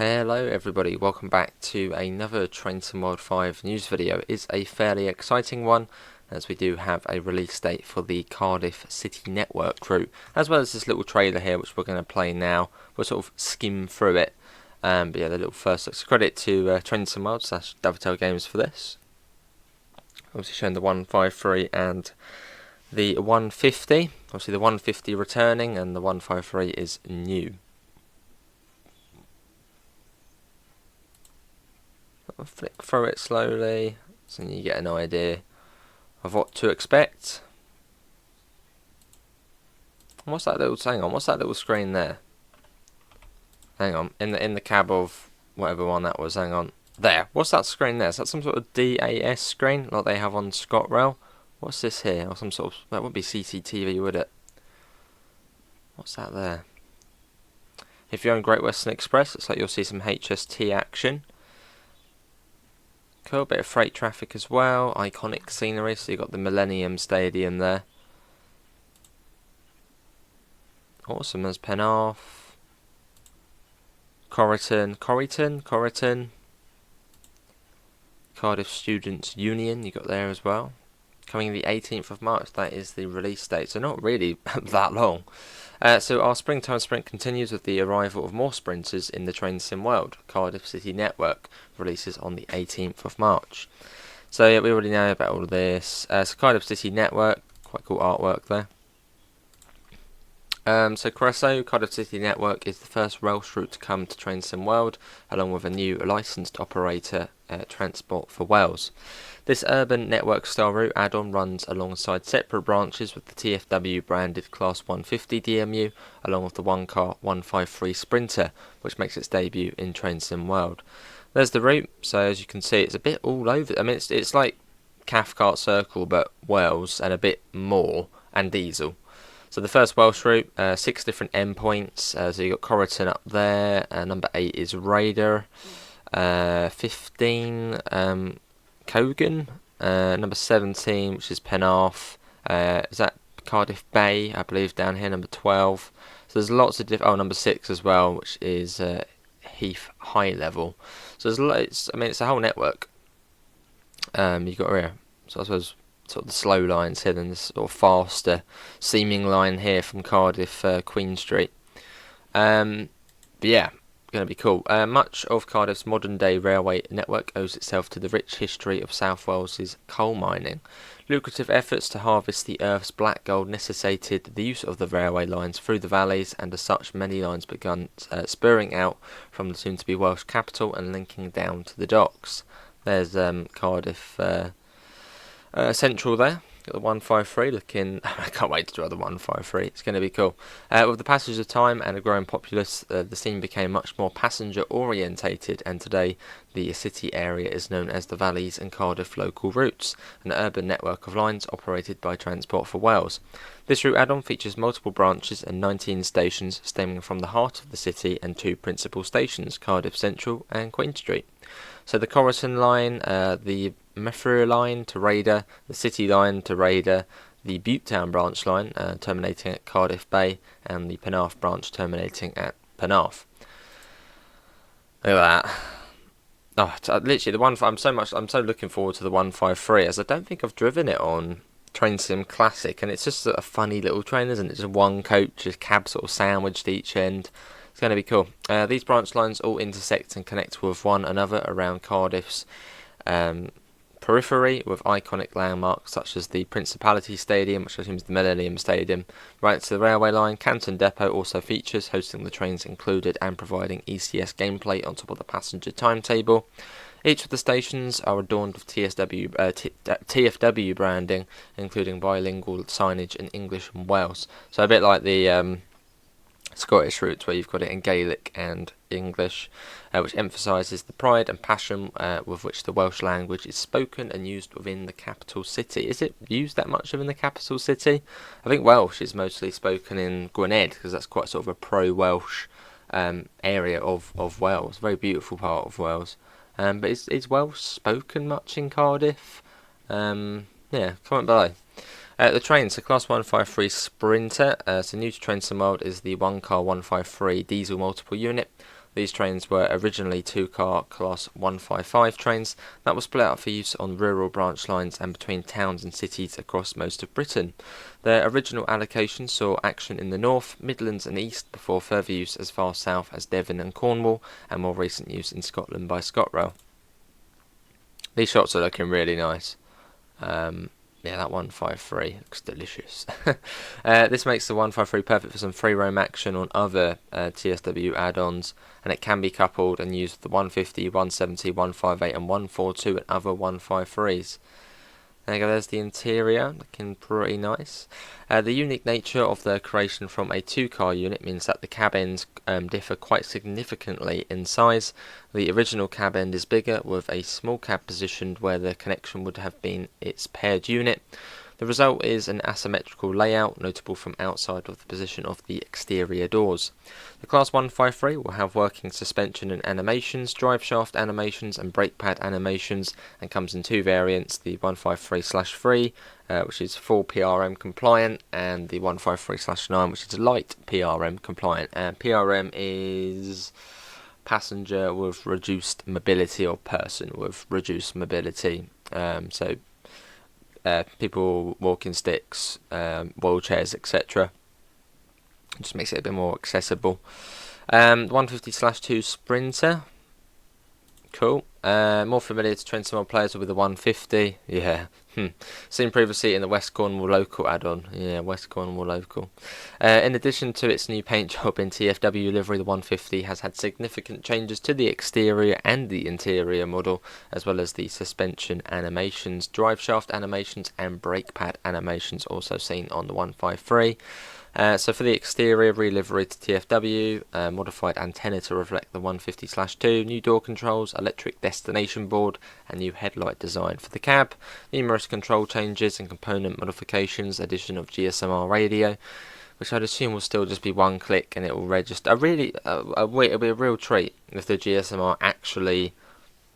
Hello everybody, welcome back to another Train Sim World 5 news video. It's a fairly exciting one as we do have a release date for the Cardiff City Network route, as well as this little trailer here which we're going to play now. We'll sort of skim through it, but yeah, the little first looks. Credit to Train Sim World / Dovetail Games for this. Obviously showing the 153 and the 150. Obviously the 150 returning and the 153 is new. I'll flick through it slowly so you get an idea of what to expect. What's that little? Hang on, what's that little screen there? Hang on, in the cab of whatever one that was. Hang on, there. What's that screen there? Is that some sort of DAS screen like they have on ScotRail? What's this here? Or some sort of, that wouldn't be CCTV, would it? What's that there? If you're on Great Western Express, looks like you'll see some HST action. Cool, bit of freight traffic as well, iconic scenery, so you've got the Millennium Stadium there. Awesome, there's Penarth, Corriton, Cardiff Students Union, you got there as well. Coming the 18th of March, that is the release date, so not really that long. So our springtime sprint continues with the arrival of more sprinters in the Train Sim world. Cardiff City Network releases on the 18th of March. So yeah, we already know about all of this. So Cardiff City Network, quite cool artwork there. So Cresso, Cardiff City Network is the first Welsh route to come to Train Sim World, along with a new licensed operator, Transport for Wales. This urban network style route add-on runs alongside separate branches with the TFW branded Class 150 DMU, along with the one-car 153 Sprinter, which makes its debut in Train Sim World. There's the route, so as you can see it's a bit all over. I mean it's like Cathcart Circle but Wales and a bit more, and diesel. So the first Welsh route, 6 different endpoints, so you've got Corriton up there, number 8 is Raider, 15 Cogan, number 17 which is Penarth, is that Cardiff Bay I believe down here, number 12, so there's lots of different, number 6 as well which is Heath High Level, so there's lots, I mean it's a whole network. You've got here, so I suppose sort of the slow lines here, then this sort of faster seeming line here from Cardiff Queen Street. But yeah, going to be cool. Much of Cardiff's modern day railway network owes itself to the rich history of South Wales's coal mining. Lucrative efforts to harvest the earth's black gold necessitated the use of the railway lines through the valleys, and as such many lines began spurring out from the soon to be Welsh capital and linking down to the docks. There's Cardiff Central there, got the 153 looking, I can't wait to drive the 153, it's going to be cool. With the passage of time and a growing populace, the scene became much more passenger orientated, and today the city area is known as the Valleys and Cardiff Local Routes, an urban network of lines operated by Transport for Wales. This route add-on features multiple branches and 19 stations stemming from the heart of the city and 2 principal stations, Cardiff Central and Queen Street. So the Corriton line, the Meffrey line to Raider, the City line to Raider, the Butetown branch line terminating at Cardiff Bay, and the Penarth branch terminating at Penarth. Look at that. Oh, literally the one. I'm so looking forward to the 153, as I don't think I've driven it on Train Sim Classic, and it's just a funny little train, isn't it? Just one coach, just cab sort of sandwiched each end. It's going to be cool. These branch lines all intersect and connect with one another around Cardiff's periphery, with iconic landmarks such as the Principality Stadium, which I assume is the Millennium Stadium. Right to the railway line, Canton Depot also features, hosting the trains included and providing ECS gameplay on top of the passenger timetable. Each of the stations are adorned with TFW branding, including bilingual signage in English and Welsh. So a bit like the Scottish routes, where you've got it in Gaelic and English, which emphasises the pride and passion with which the Welsh language is spoken and used within the capital city. Is it used that much within the capital city? I think Welsh is mostly spoken in Gwynedd, because that's quite sort of a pro-Welsh area of Wales, very beautiful part of Wales. But is Welsh spoken much in Cardiff? Yeah, comment below. The trains, the Class 153 Sprinter, so new to Train Sim World is the one-car 153 diesel multiple unit. These trains were originally two-car Class 155 trains that were split up for use on rural branch lines and between towns and cities across most of Britain. Their original allocation saw action in the North, Midlands and East before further use as far south as Devon and Cornwall, and more recent use in Scotland by ScotRail. These shots are looking really nice. Yeah, that 153 looks delicious. This makes the 153 perfect for some free roam action on other TSW add-ons, and it can be coupled and used with the 150, 170, 158 and 142 and other 153s. There you go, there's the interior, looking pretty nice. The unique nature of the creation from a two-car unit means that the cab ends differ quite significantly in size. The original cab end is bigger, with a small cab positioned where the connection would have been its paired unit. The result is an asymmetrical layout, notable from outside of the position of the exterior doors. The Class 153 will have working suspension and animations, drive shaft animations and brake pad animations, and comes in two variants, the 153/3, which is full PRM compliant, and the 153/9, which is light PRM compliant. And PRM is passenger with reduced mobility, or person with reduced mobility. People walking sticks, wheelchairs, etc. It just makes it a bit more accessible. 150/2 Sprinter. Cool. More familiar to Train players with the 150. Yeah. Seen previously in the West Cornwall Local add-on. Yeah, West Cornwall Local. In addition to its new paint job in TFW livery, the 150 has had significant changes to the exterior and the interior model, as well as the suspension animations, drive shaft animations and brake pad animations also seen on the 153. So for the exterior, re-livery to TFW, modified antenna to reflect the 150/2, new door controls, electric destination board, and new headlight design for the cab, numerous control changes and component modifications, addition of GSMR radio, which I'd assume will still just be one click and it will register. It'll be a real treat if the GSMR actually,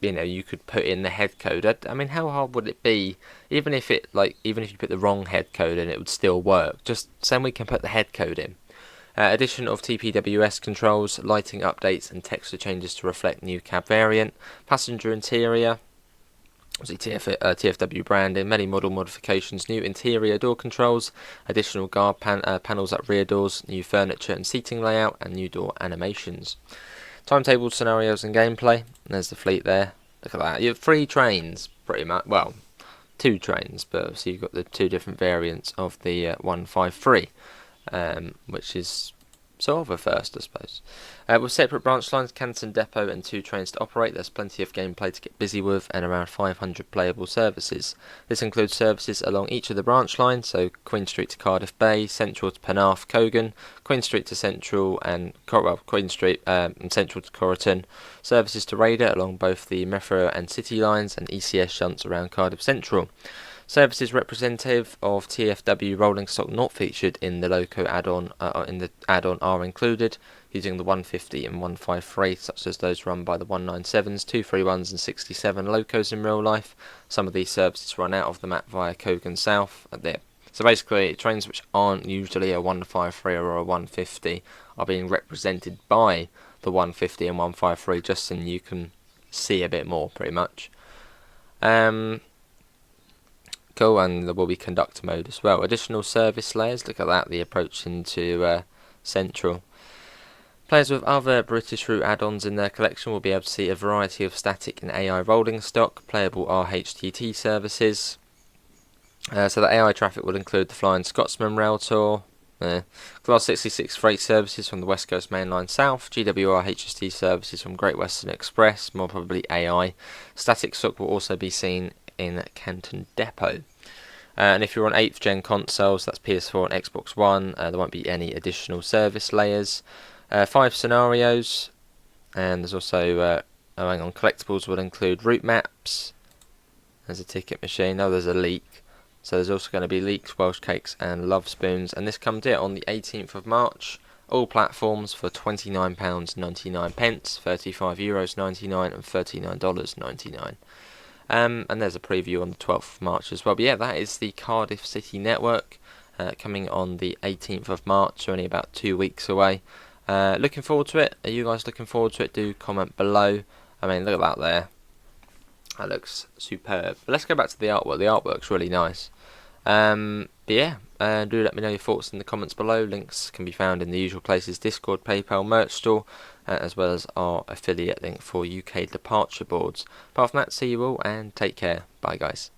you could put in the head code. I mean, how hard would it be? Even if you put the wrong head code in, it would still work. Just saying, we can put the head code in. Addition of TPWS controls, lighting updates, and texture changes to reflect new cab variant. Passenger interior, TFW branding, many model modifications, new interior door controls, additional guard panels at rear doors, new furniture and seating layout, and new door animations. Timetable, scenarios and gameplay. There's the fleet there. Look at that. You have 3 trains, pretty much. Well, 2 trains, but so you've got the 2 different variants of the 153, which is sort of a first, I suppose. With separate branch lines, Canton Depot and 2 trains to operate, there's plenty of gameplay to get busy with, and around 500 playable services. This includes services along each of the branch lines, so Queen Street to Cardiff Bay, Central to Penarth, Cogan, Queen Street to Central and Queen Street and Central to Corriton, services to Raider along both the Metro and City lines, and ECS shunts around Cardiff Central. Services representative of TFW rolling stock not featured in the Loco add-on are included, using the 150 and 153, such as those run by the 197s, 231s and 67 Locos in real life. Some of these services run out of the map via Cogan South. So basically, trains which aren't usually a 153 or a 150 are being represented by the 150 and 153, just so you can see a bit more, pretty much. Cool, and there will be conductor mode as well. Additional service layers, look at that, the approach into Central. Players with other British route add-ons in their collection will be able to see a variety of static and AI rolling stock, playable RHTT services. So the AI traffic will include the Flying Scotsman Rail Tour, Class 66 freight services from the West Coast Main Line South, GWR HST services from Great Western Express, more probably AI. Static stock will also be seen in Canton Depot. And if you're on 8th gen consoles, that's PS4 and Xbox One, there won't be any additional service layers. 5 scenarios, and there's also collectibles will include route maps. There's a ticket machine. There's a leak. So there's also going to be leeks, Welsh cakes and love spoons, and this comes here on the 18th of March. All platforms for £29.99, €35.99 and $39.99. And there's a preview on the 12th of March as well. But yeah, that is the Cardiff City Network coming on the 18th of March, so only about 2 weeks away. Looking forward to it. Are you guys looking forward to it? Do comment below. I mean, look at that there. That looks superb. But let's go back to the artwork. The artwork's really nice. But yeah, do let me know your thoughts in the comments below. Links can be found in the usual places: Discord, PayPal, merch store, as well as our affiliate link for UK departure boards. Apart from that, see you all and take care. Bye guys.